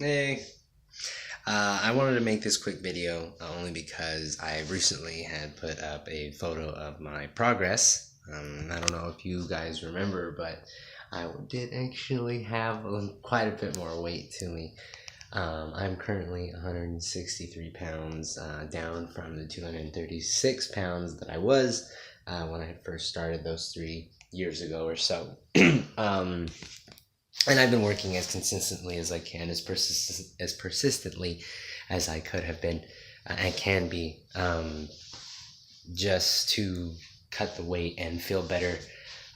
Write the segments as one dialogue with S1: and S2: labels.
S1: Hey, I wanted to make this quick video only because I recently had put up a photo of my progress. I don't know if you guys remember, but I did actually have quite a bit more weight to me. I'm currently 163 pounds, down from the 236 pounds that I was when I had first started those 3 years ago or so. um, and I've been working as consistently as I can, as persistently as I could have been and can be, just to cut the weight and feel better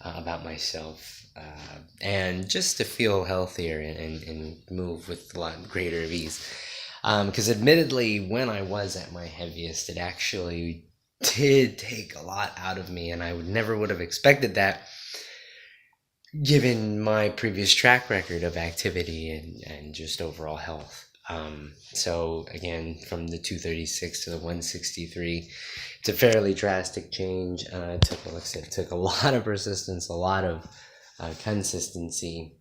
S1: about myself, and just to feel healthier and move with a lot greater ease. Because admittedly, when I was at my heaviest, it actually did take a lot out of me, and I never would have expected that given my previous track record of activity and just overall health. So again, from the 236 to the 163, it's a fairly drastic change. It took, like I said, it took a lot of persistence, a lot of consistency.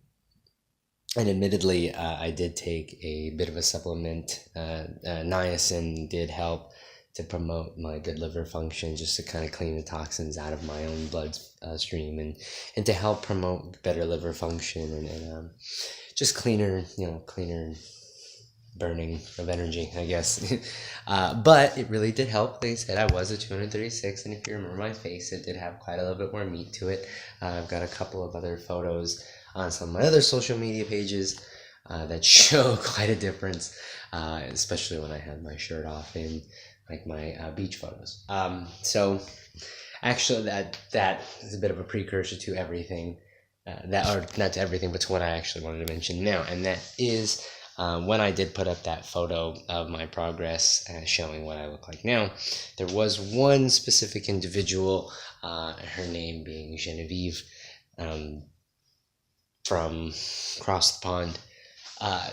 S1: And admittedly, I did take a bit of a supplement. Niacin did help to promote my good liver function, just to kind of clean the toxins out of my own blood stream, and to help promote better liver function and just cleaner burning of energy, I guess. But it really did help. Like I said, I was a 236, and if you remember my face, it did have quite a little bit more meat to it. I've got a couple of other photos on some of my other social media pages that show quite a difference, especially when I had my shirt off in like my beach photos. So actually, that is a bit of a precursor to everything. That, or not to everything, but to what I actually wanted to mention now, and that is when I did put up that photo of my progress, showing what I look like now. There was one specific individual, her name being Genevieve, from across the pond.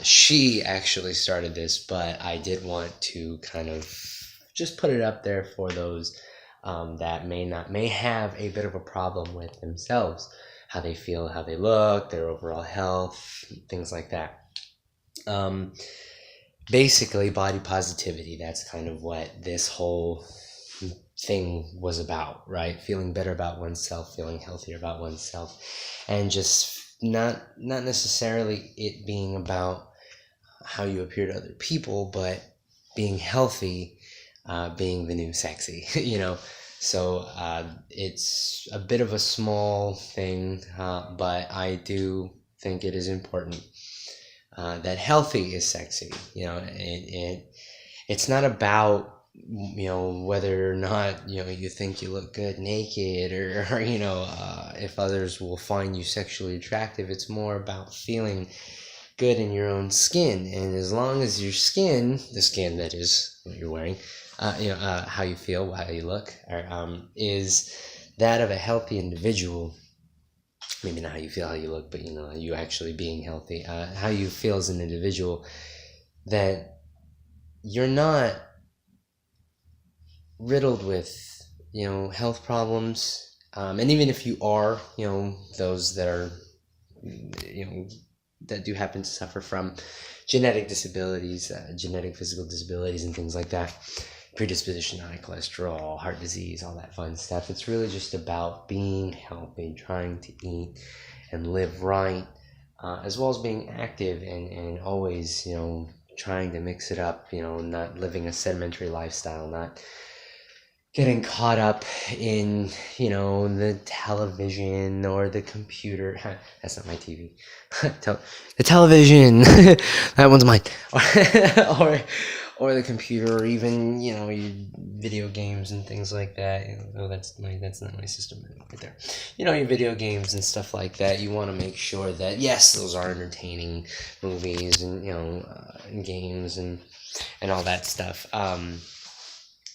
S1: She actually started this, but I did want to kind of just put it up there for those that may have a bit of a problem with themselves, how they feel, how they look, their overall health, things like that. Um, Basically, body positivity. That's kind of what this whole thing was about, right? Feeling better about oneself, feeling healthier about oneself, and just not necessarily it being about how you appear to other people, but being healthy, being the new sexy, you know. So it's a bit of a small thing, but I do think it is important that healthy is sexy. It's not about whether or not you think you look good naked, or if others will find you sexually attractive. It's more about feeling good in your own skin, and as long as your skin, the skin that is what you're wearing, how you feel, how you look, is that of a healthy individual. Maybe not how you feel, how you look, but you actually being healthy, how you feel as an individual, that you're not riddled with health problems, and even if you are, those that are you know that do happen to suffer from genetic disabilities, genetic physical disabilities, and things like that, predisposition to high cholesterol, heart disease, all that fun stuff. It's really just about being healthy, trying to eat and live right, as well as being active and always, trying to mix it up, not living a sedentary lifestyle, not getting caught up in the television or the computer. That's not my TV. The television. That one's mine. or or the computer, or even video games and things like that. Oh, that's not my system right there. Your video games and stuff like that. You want to make sure that, yes, those are entertaining movies, and and games, and all that stuff.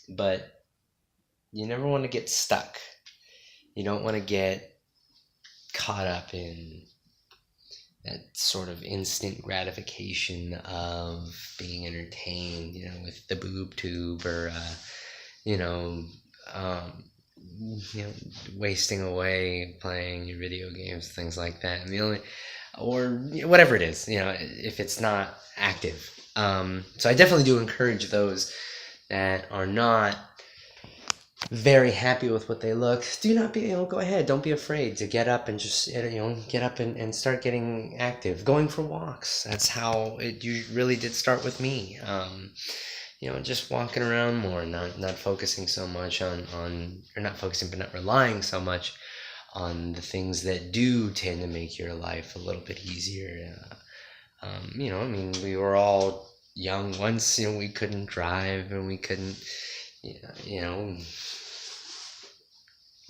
S1: But you never want to get stuck. You don't want to get caught up in that sort of instant gratification of being entertained, with the boob tube, or you know, um, wasting away playing your video games, things like that. And the only or whatever it is, if it's not active. So I definitely do encourage those that are not very happy with what they look. Do not be, go ahead. Don't be afraid to get up and just, get up and start getting active. Going for walks. That's how it really did start with me. Just walking around more, not focusing so much or not focusing, but not relying so much on the things that do tend to make your life a little bit easier. We were all young once, we couldn't drive and we couldn't,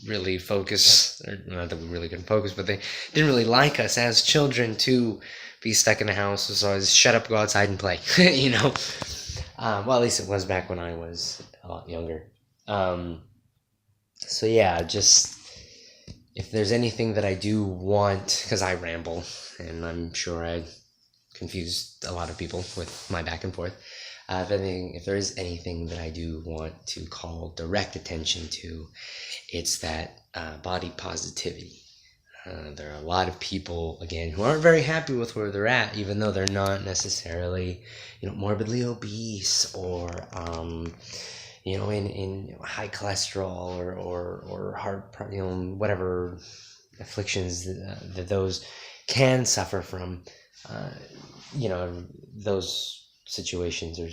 S1: really focus, or not that we really couldn't focus, but they didn't really like us as children to be stuck in the house. So I was shut up, go outside and play, well, at least it was back when I was a lot younger. So yeah, just if there's anything that I do want, because I ramble, and I'm sure I confused a lot of people with my back and forth. If there is anything that I do want to call direct attention to, it's that body positivity. There are a lot of people, again, who aren't very happy with where they're at, even though they're not necessarily, morbidly obese or, in high cholesterol or heart, whatever afflictions that those can suffer from. Those situations are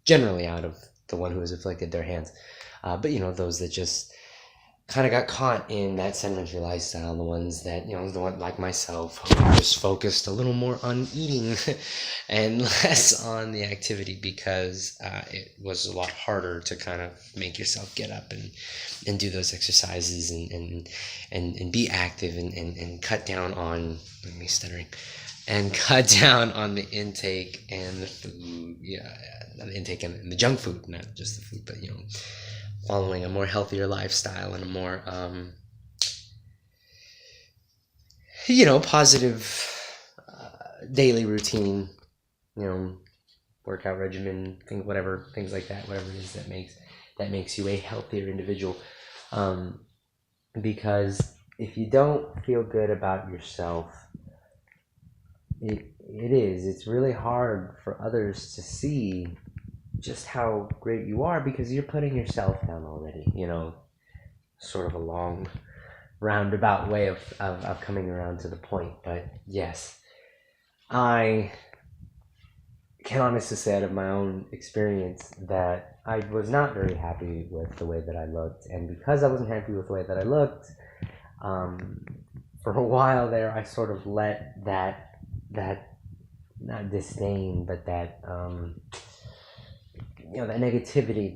S1: generally out of the one who has afflicted their hands. But those that just kind of got caught in that sedentary lifestyle, the ones that, the one like myself, who are just focused a little more on eating and less on the activity, because it was a lot harder to kind of make yourself get up and do those exercises and be active and cut down on, and cut down on the intake and the food, the intake and the junk food, not just the food, but following a more healthier lifestyle and a more positive daily routine, workout regimen, things like that, whatever it is that makes you a healthier individual. Because if you don't feel good about yourself, it's really hard for others to see just how great you are, because you're putting yourself down already, sort of a long roundabout way of coming around to the point. But yes, I can honestly say out of my own experience that I was not very happy with the way that I looked, and because I wasn't happy with the way that I looked, for a while there, I sort of let that not disdain, but that that negativity,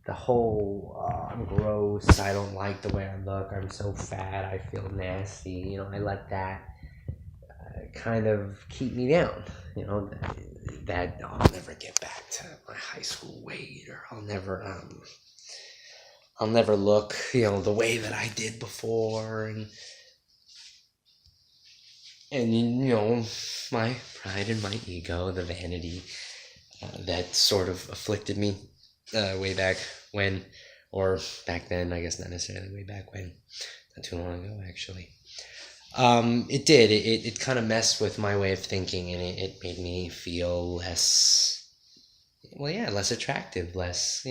S1: the whole I'm gross, I don't like the way I look, I'm so fat, I feel nasty, I let that kind of keep me down, that I'll never get back to my high school weight, or I'll never look, the way that I did before, and my pride and my ego, the vanity that sort of afflicted me way back when, or back then, I guess not necessarily way back when, not too long ago actually. It kind of messed with my way of thinking, and it made me feel less attractive, less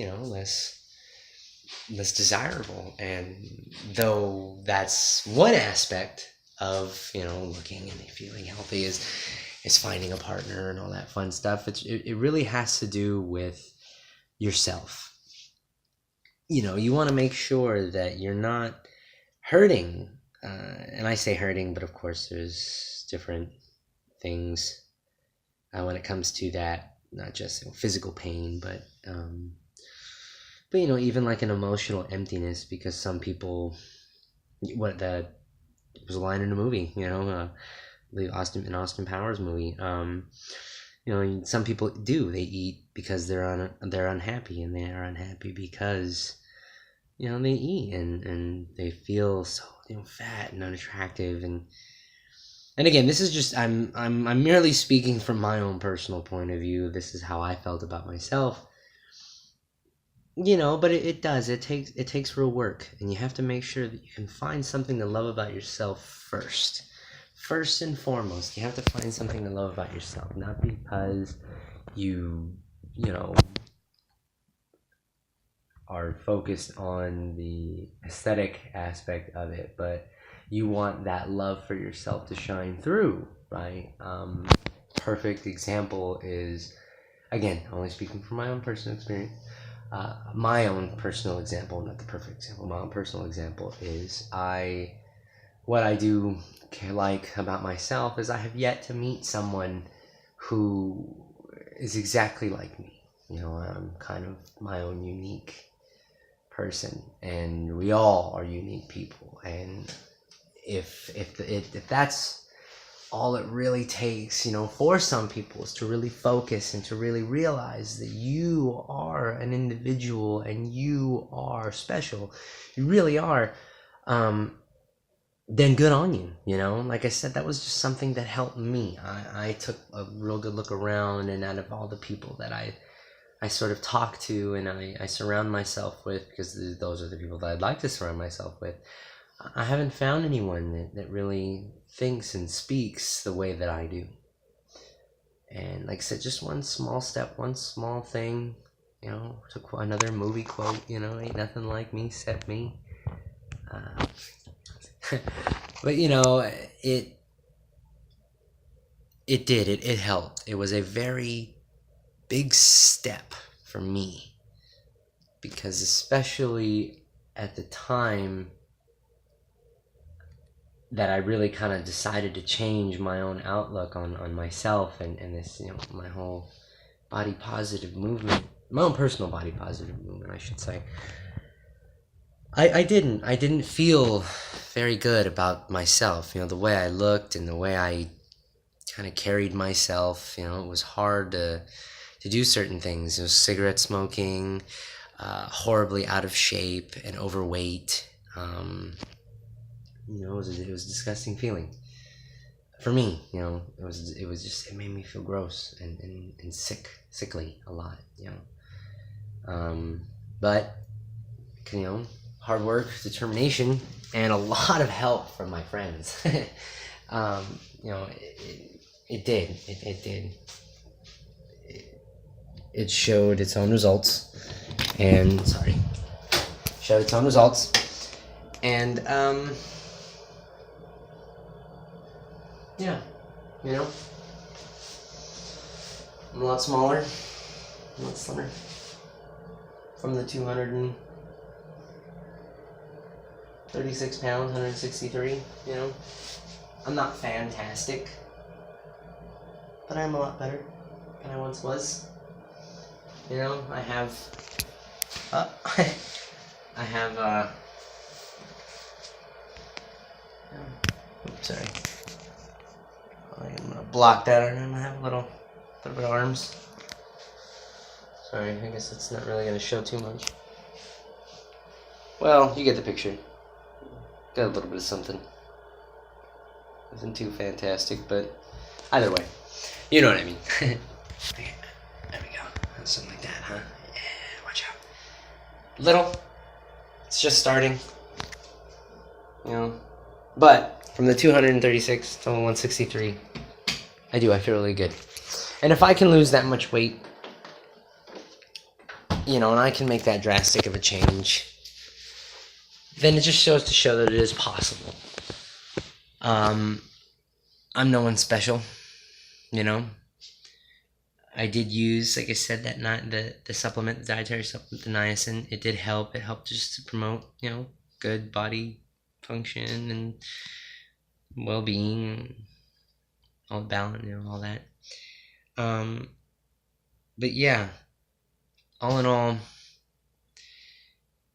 S1: desirable. And though that's one aspect of looking and feeling healthy is finding a partner and all that fun stuff, it really has to do with yourself. You want to make sure that you're not hurting, and I say hurting, but of course there's different things when it comes to that, not just physical pain, but even like an emotional emptiness, because some people, it was a line in a movie, I believe Austin Powers movie. Some people they eat because they're unhappy, and they are unhappy because they eat and they feel so fat and unattractive, and again, this is just I'm merely speaking from my own personal point of view. This is how I felt about myself. but it does. It takes real work, and you have to make sure that you can find something to love about yourself first. First and foremost, you have to find something to love about yourself, not because you you know are focused on the aesthetic aspect of it, but you want that love for yourself to shine through, right? Perfect example is, again, only speaking from my own personal experience. My own personal example, not the perfect example. My own personal example is what I do like about myself is I have yet to meet someone who is exactly like me. I'm kind of my own unique person, and we all are unique people. And if that's all it really takes, for some people, is to really focus and to really realize that you are an individual and you are special, you really are, then good on you. Like I said, that was just something that helped me. I took a real good look around, and out of all the people that I sort of talk to and I surround myself with, because those are the people that I'd like to surround myself with, I haven't found anyone that really thinks and speaks the way that I do. And like I said, just one small step, one small thing, to another movie quote, ain't nothing like me except me. But it helped. It was a very big step for me, because especially at the time that I really kind of decided to change my own outlook on myself and this, my whole body positive movement, my own personal body positive movement, I should say. I didn't feel very good about myself, the way I looked and the way I kind of carried myself. It was hard to do certain things. It was cigarette smoking, horribly out of shape and overweight. It was a disgusting feeling for me. It made me feel gross and sickly a lot. But hard work, determination, and a lot of help from my friends. It did. It showed its own results, and yeah, I'm a lot smaller, a lot slimmer from the 236 pounds, 163. I'm not fantastic, but I'm a lot better than I once was. I have oops, sorry. I'm gonna block that. I'm gonna have a little bit of arms. Sorry, I guess it's not really gonna show too much. Well, you get the picture. Got a little bit of something. Nothing too fantastic, but either way, you know what I mean. There we go. Something like that, huh? Yeah, watch out. Little. It's just starting. But from the 236 to 163, I feel really good. And if I can lose that much weight, and I can make that drastic of a change, then it just shows that it is possible. I'm no one special, I did use, like I said, the supplement, the dietary supplement, the niacin. It did help. It helped just to promote, good body function and well-being, all balance, all that. But yeah, all in all,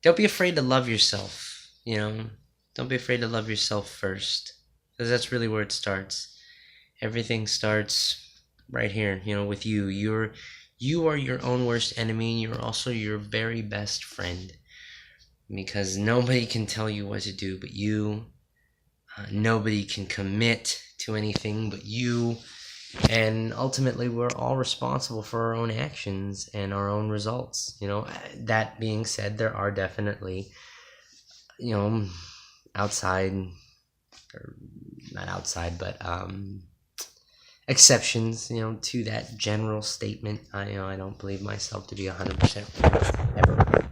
S1: don't be afraid to love yourself. Don't be afraid to love yourself first, because that's really where it starts. Everything starts right here, with you. You are your own worst enemy, and you're also your very best friend, because nobody can tell you what to do but you. Nobody can commit to anything but you. And ultimately, we're all responsible for our own actions and our own results. That being said, there are definitely, outside, or not outside, but exceptions, to that general statement. I don't believe myself to be 100% ever.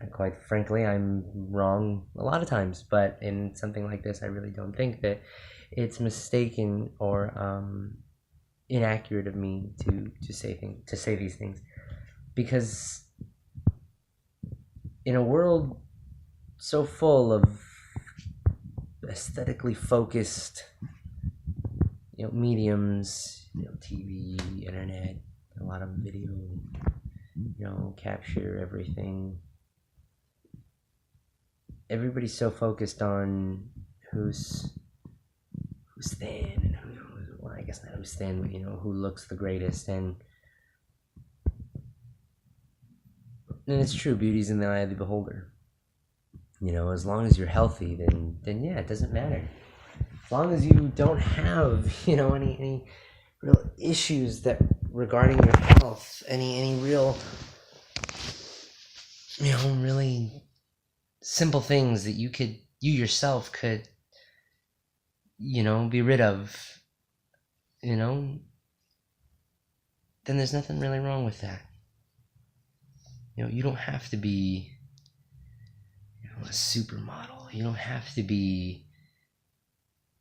S1: And quite frankly, I'm wrong a lot of times, but in something like this, I really don't think that it's mistaken or inaccurate of me to say these things, because in a world so full of aesthetically focused mediums, TV, internet, a lot of video, capture everything. Everybody's so focused on who's thin and well, I guess not who's thin, but who looks the greatest. And it's true, beauty's in the eye of the beholder. As long as you're healthy, then yeah, it doesn't matter. As long as you don't have any real issues that regarding your health, any real really simple things that you yourself could be rid of, then there's nothing really wrong with that. You don't have to be a supermodel. You don't have to be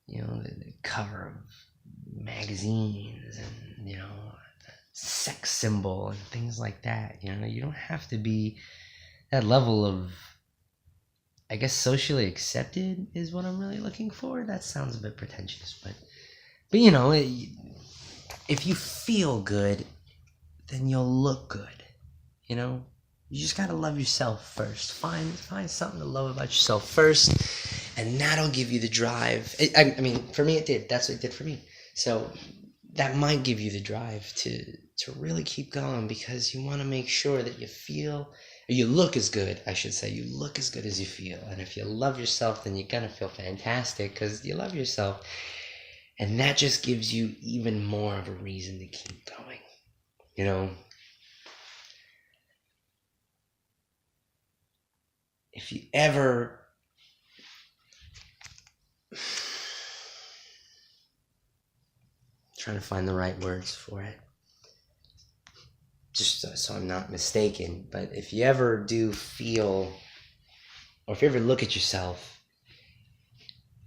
S1: the cover of magazines and sex symbol and things like that. You don't have to be that level of, I guess, socially accepted is what I'm really looking for. That sounds a bit pretentious, but if you feel good, then you'll look good. You just gotta love yourself first. Find something to love about yourself first, and that'll give you the drive. I mean, for me, it did. That's what it did for me. So that might give you the drive to really keep going, because you want to make sure that you look as good. I should say, you look as good as you feel. And if you love yourself, then you're gonna feel fantastic because you love yourself, and that just gives you even more of a reason to keep going. If you ever trying to find the right words for it, just so I'm not mistaken, but if you ever do feel, or if you ever look at yourself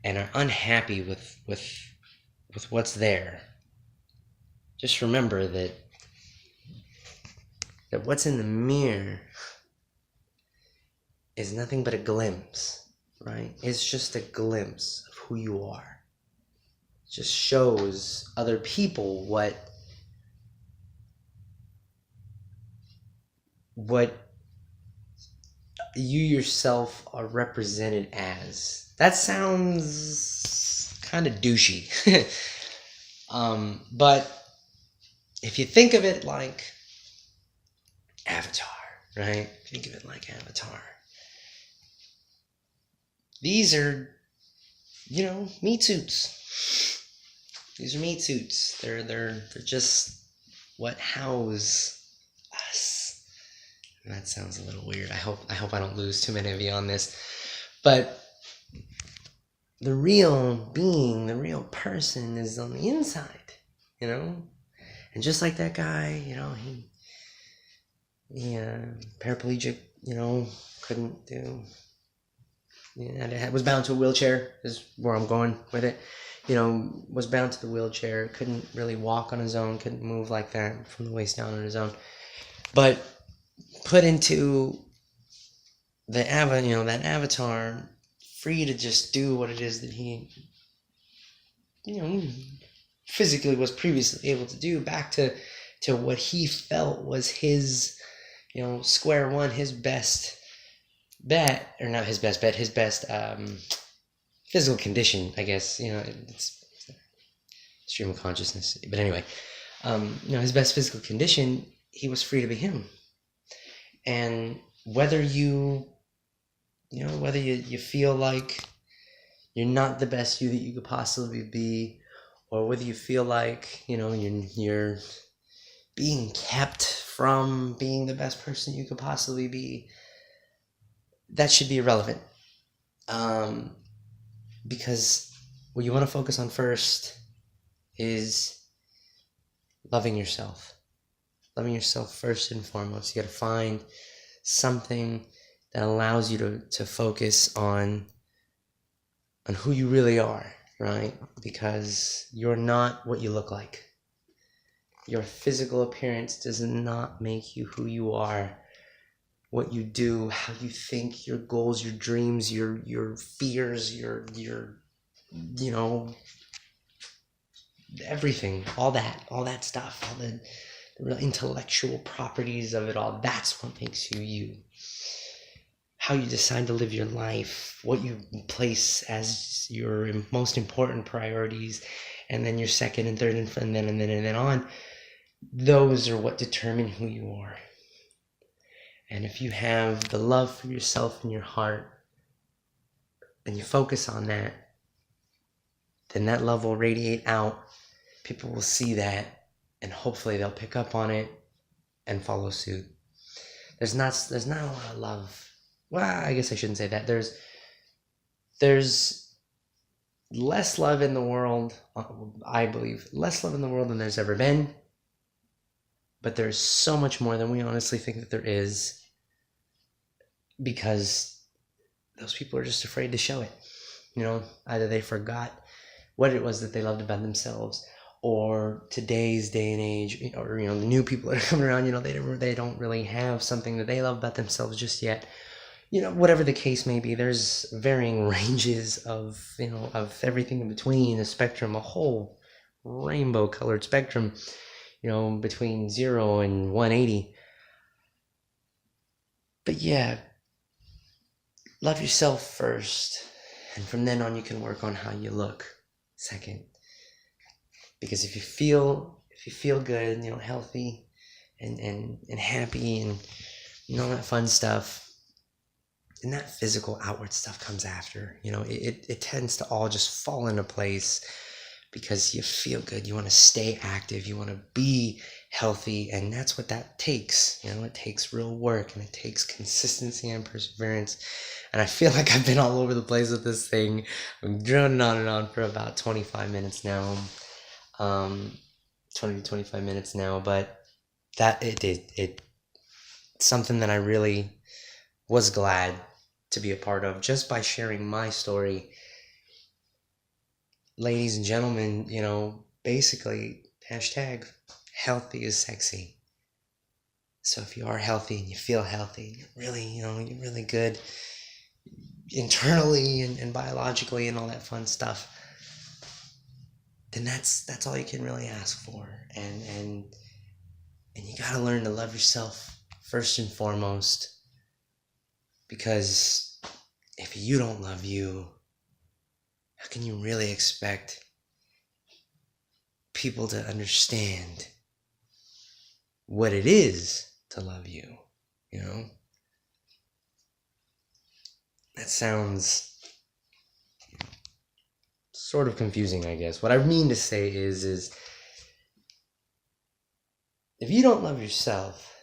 S1: and are unhappy with what's there, just remember that what's in the mirror is nothing but a glimpse, right? It's just a glimpse of who you are. It just shows other people what you yourself are represented as. That sounds kind of douchey. But if you think of it like Avatar, right? Think of it like Avatar. These are, meat suits. These are meat suits. They're just what house us. And that sounds a little weird. I hope I don't lose too many of you on this. But the real being, the real person is on the inside, And just like that guy, he paraplegic, couldn't do. Was bound to a wheelchair, is where I'm going with it. Was bound to the wheelchair, couldn't really walk on his own, couldn't move like that from the waist down on his own. But put into that avatar, free to just do what it is that he, physically was previously able to do, back to what he felt was his, square one, his best bet, or not his best bet, his best physical condition, I guess. It's stream of consciousness, but anyway, his best physical condition, he was free to be him. And whether you feel like you're not the best you that you could possibly be, or whether you feel like, you're being kept from being the best person you could possibly be, that should be irrelevant. Because what you want to focus on first is loving yourself. Loving yourself first and foremost. You got to find something that allows you to focus on who you really are, right? Because you're not what you look like. Your physical appearance does not make you who you are. What you do, how you think, your goals, your dreams, your fears, your everything, all that stuff, all the real intellectual properties of it all, that's what makes you you. How you decide to live your life, what you place as your most important priorities, and then your second and third and then on, those are what determine who you are. And if you have the love for yourself in your heart, and you focus on that, then that love will radiate out. People will see that, and hopefully they'll pick up on it and follow suit. There's not a lot of love. Well, I guess I shouldn't say that. There's less love in the world, I believe, less love in the world than there's ever been. But there's so much more than we honestly think that there is, because those people are just afraid to show it. Either they forgot what it was that they loved about themselves, or today's day and age, or the new people that are coming around, they don't really have something that they love about themselves just yet. Whatever the case may be, there's varying ranges of everything in between, a spectrum, a whole rainbow colored spectrum, between 0 and 180. But yeah, love yourself first, and from then on you can work on how you look second. Because if you feel good, healthy and happy and all that fun stuff, and that physical outward stuff comes after. It tends to all just fall into place because you feel good, you want to stay active, you want to be healthy, and that's what that takes. It takes real work, and it takes consistency and perseverance. And I feel like I've been all over the place with this thing. I'm droning on and on for about 25 minutes now. 20 to 25 minutes now, but that it's something that I really was glad to be a part of, just by sharing my story. Ladies and gentlemen, basically, hashtag healthy is sexy. So if you are healthy and you feel healthy, you're really good internally and biologically and all that fun stuff, then that's all you can really ask for. And you gotta learn to love yourself first and foremost, because if you don't love you, how can you really expect people to understand what it is to love you? That sounds sort of confusing, I guess. What I mean to say is if you don't love yourself,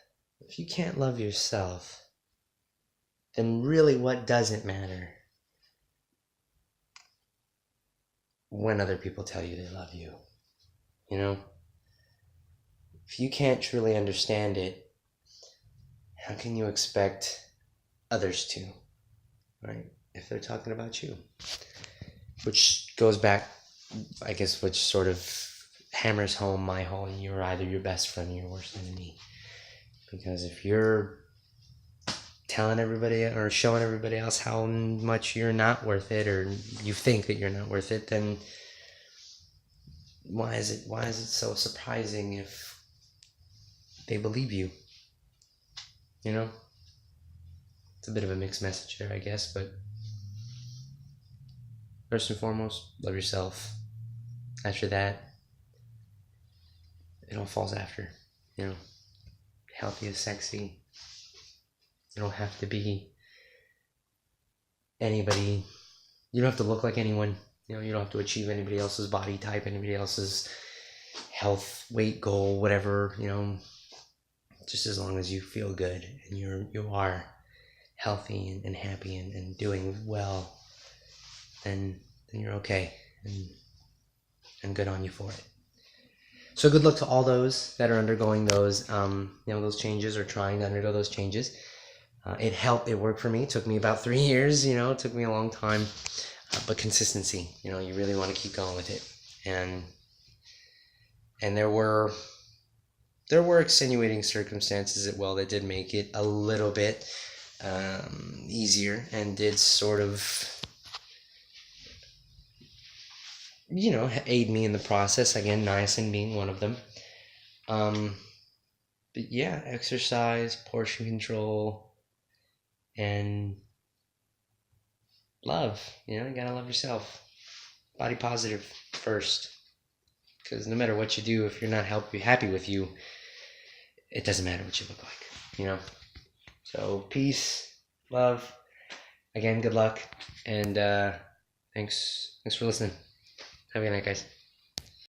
S1: if you can't love yourself, then really what does it matter when other people tell you they love you? If you can't truly understand it, how can you expect others to, right? If they're talking about you. Which goes back, I guess, which sort of hammers home my whole, you're either your best friend or your worst enemy. Because if you're telling everybody or showing everybody else how much you're not worth it, or you think that you're not worth it, then why is it so surprising if they believe you? It's a bit of a mixed message there, I guess, but first and foremost, love yourself. After that, it all falls after. Healthy is sexy. You don't have to be anybody. You don't have to look like anyone. You don't have to achieve anybody else's body type, anybody else's health, weight goal, whatever, just as long as you feel good and you are healthy and happy and doing well, then you're okay, and good on you for it. So good luck to all those that are undergoing those those changes or trying to undergo those changes. It helped. It worked for me. It took me about 3 years. It took me a long time, but consistency. You really want to keep going with it. And there were extenuating circumstances as well that did make it a little bit easier and did sort of aid me in the process. Again, niacin being one of them. But yeah, exercise, portion control, and love. You gotta love yourself. Body positive first. Because no matter what you do, if you're not happy with you, it doesn't matter what you look like, So peace, love. Again, good luck, and thanks for listening. Have a good night, guys.